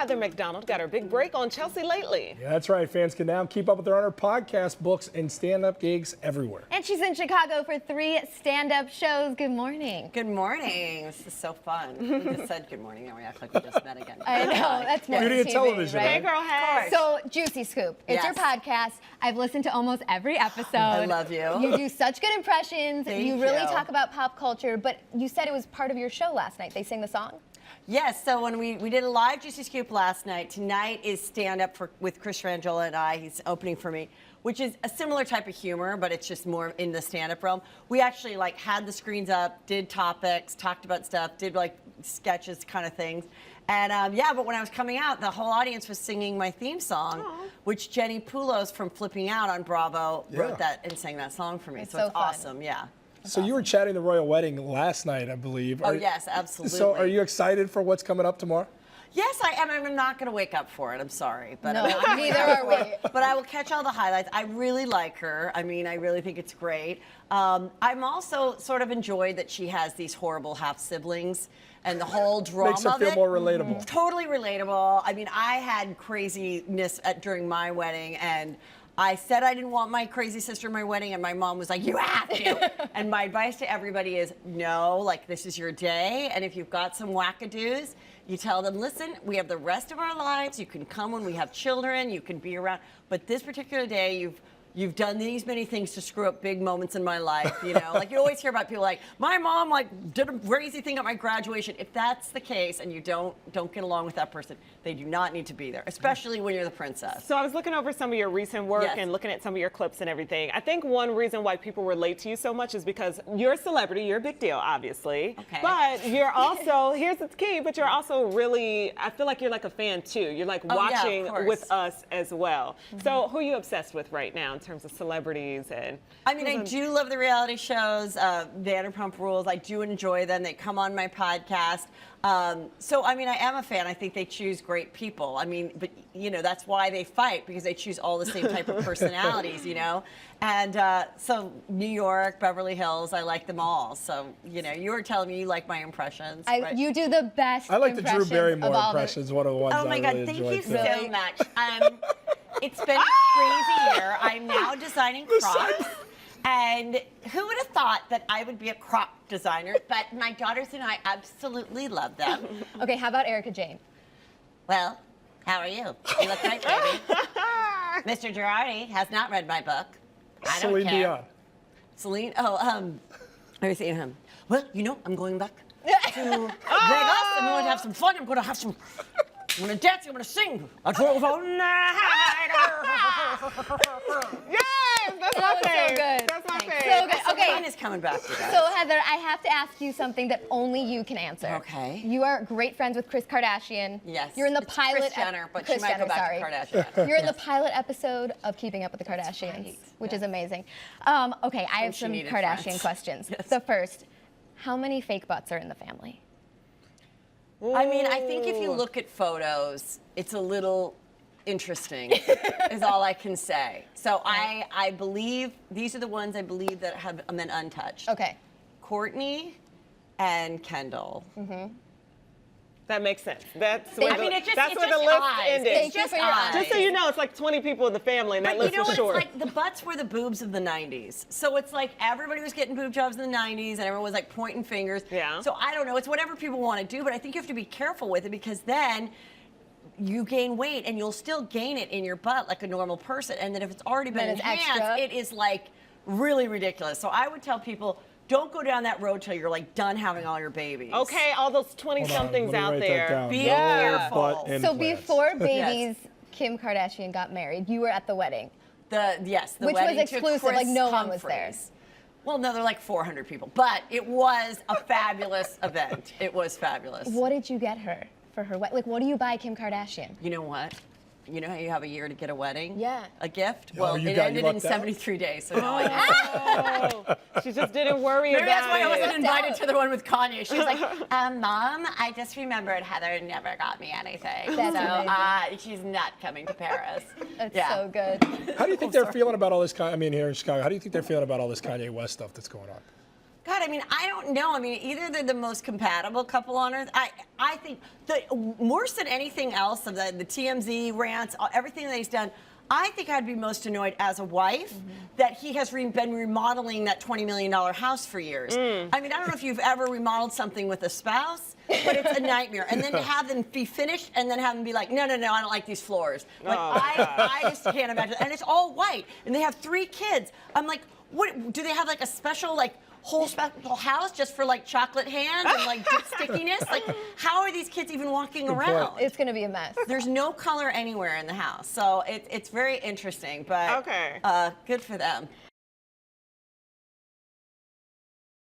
Heather McDonald got her big break on Chelsea lately. Yeah, that's right. Fans can now keep up with her on her podcast, books, and stand-up gigs everywhere. And she's in Chicago for 3 stand-up shows. Good morning. Good morning. This is so fun. We just said good morning, and we act like we just met again. I know, that's more Beauty of TV, television, right? Hey, girl, hey. So, Juicy Scoop, it's your Yes. podcast. I've listened to almost every episode. I love you. You do such good impressions. Thank you really you. talk about pop culture, but you said it was part of your show last night. They sang the song? Yes, so when we did a live Juicy Scoop last night, tonight is stand-up with Chris Frangiola and I. He's opening for me, which is a similar type of humor, but it's just more in the stand-up realm. We actually had the screens up, did topics, talked about stuff, did sketches kind of things. And yeah, but when I was coming out, the whole audience was singing my theme song, which Jenny Poulos from Flipping Out on Bravo wrote that and sang that song for me. It's So so it's fun. awesome, yeah. So you were chatting the royal wedding last night, I believe. Oh, yes, absolutely. So are you excited for what's coming up tomorrow? Yes, I am. I'm not going to wake up for it. I'm sorry. But No, I'm not gonna neither wake up are for we. it. But I will catch all the highlights. I really like her. I mean, I really think it's great. I'm also sort of enjoyed that she has these horrible half-siblings and the whole drama Makes her of feel it. more relatable. Totally relatable. I mean, I had craziness during my wedding, and I said I didn't want my crazy sister in my wedding, and my mom was like, you have to. And my advice to everybody is, no, this is your day, and if you've got some wackadoos, you tell them, listen, we have the rest of our lives. You can come when we have children. You can be around. But this particular day, you've done these many things to screw up big moments in my life, you know? You always hear about people my mom did a crazy thing at my graduation. If that's the case and you don't get along with that person, they do not need to be there, especially when you're the princess. So I was looking over some of your recent work Yes. and looking at some of your clips and everything. I think one reason why people relate to you so much is because you're a celebrity, you're a big deal, obviously. Okay. But you're also, here's the key, but you're also really, I feel like you're like a fan too. You're yeah, of watching course. with us as well. So who are you obsessed with right now in terms of celebrities? And I mean, I do love the reality shows, Vanderpump Rules. I do enjoy them. They come on my podcast. So, I mean, I am a fan. I think they choose great people. I mean, but, that's why they fight, because they choose all the same type of personalities, And so New York, Beverly Hills, I like them all. So, you were telling me you like my impressions. Right? You do the best I like the Drew impressions Barrymore of all impressions, one of the ones Oh my I God, really thank enjoyed. you too. so much. It's been a crazy year. I'm now designing crops. And who would have thought that I would be a crop designer? But my daughters and I absolutely love them. Okay, how about Erica Jane? Well, how are you? You look great, baby. Mr. Girardi has not read my book. I don't Celine care. Dion. Celine, let me see him. Well, I'm going back to Vegas. I'm going to have some fun. I'm going to dance. I'm going to sing. I drove all night. yes, that's my That was so fave. good. That's my Thanks. fave. So good. Fun Okay, is coming back to you guys. so Heather, I have to ask you something that only you can answer. Okay. You are great friends with Kris Kardashian. Yes. You're in the It's pilot. Kris Jenner, but Kris she might Jenner, go back sorry. to Kardashian. You're in the pilot episode of Keeping Up with the Kardashians, right. which is amazing. Okay, I have she some needed Kardashian friends. questions. Yes. The first, how many fake butts are in the family? I mean, I think if you look at photos, it's a little interesting, is all I can say. So I believe, these are the ones I believe that have been untouched. Okay. Courtney and Kendall. That makes sense. That's Thank where you. the, that's where the list ended. Thank you for your eyes. Just so you know, it's like 20 people in the family, and that But list was short. it's the butts were the boobs of the 90s. So it's everybody was getting boob jobs in the 90s, and everyone was pointing fingers. Yeah. So I don't know. It's whatever people want to do, but I think you have to be careful with it, because then you gain weight, and you'll still gain it in your butt like a normal person. And then if it's already been Then it's enhanced, extra. it is really ridiculous. So I would tell people, don't go down that road till you're done having all your babies. Okay, all those 20-somethings out there. Be Yeah. careful. Butt So implants. before babies, Kim Kardashian got married, you were at the wedding. The Which was wedding to exclusive, Chris no one was there. Humphries. Well, no, they're 400 people, but it was a fabulous event. It was fabulous. What did you get her for her wedding? What do you buy Kim Kardashian? You know what? You know how you have a year to get a wedding? Yeah. A gift? Oh, Well, you it got- you ended in lucked out? 73 days, so now I Oh, she just didn't worry Maybe about that's why I it. wasn't invited to the one with Kanye. She was like, Mom, I just remembered Heather never got me anything. That's so she's not coming to Paris. That's Yeah. so good. How do you think they're feeling about all this? I mean, here in Chicago, how do you think they're feeling about all this Kanye West stuff that's going on? God, I mean, I don't know. I mean, either they're the most compatible couple on earth. I think the worse than anything else of the TMZ rants, everything that he's done. I think I'd be most annoyed as a wife that he has been remodeling that $20 million house for years. I mean, I don't know if you've ever remodeled something with a spouse, but it's a nightmare. And then to have them be finished and then have them be like, no, I don't like these floors. Like, I just can't imagine. And it's all white. And they have 3 kids. I'm like, what? Do they have like a special, like, whole special house just for like chocolate hands and like stickiness? Like, how are these kids even walking around? It's going to be a mess. There's no color anywhere in the house, so it's very interesting. But Okay. Good for them.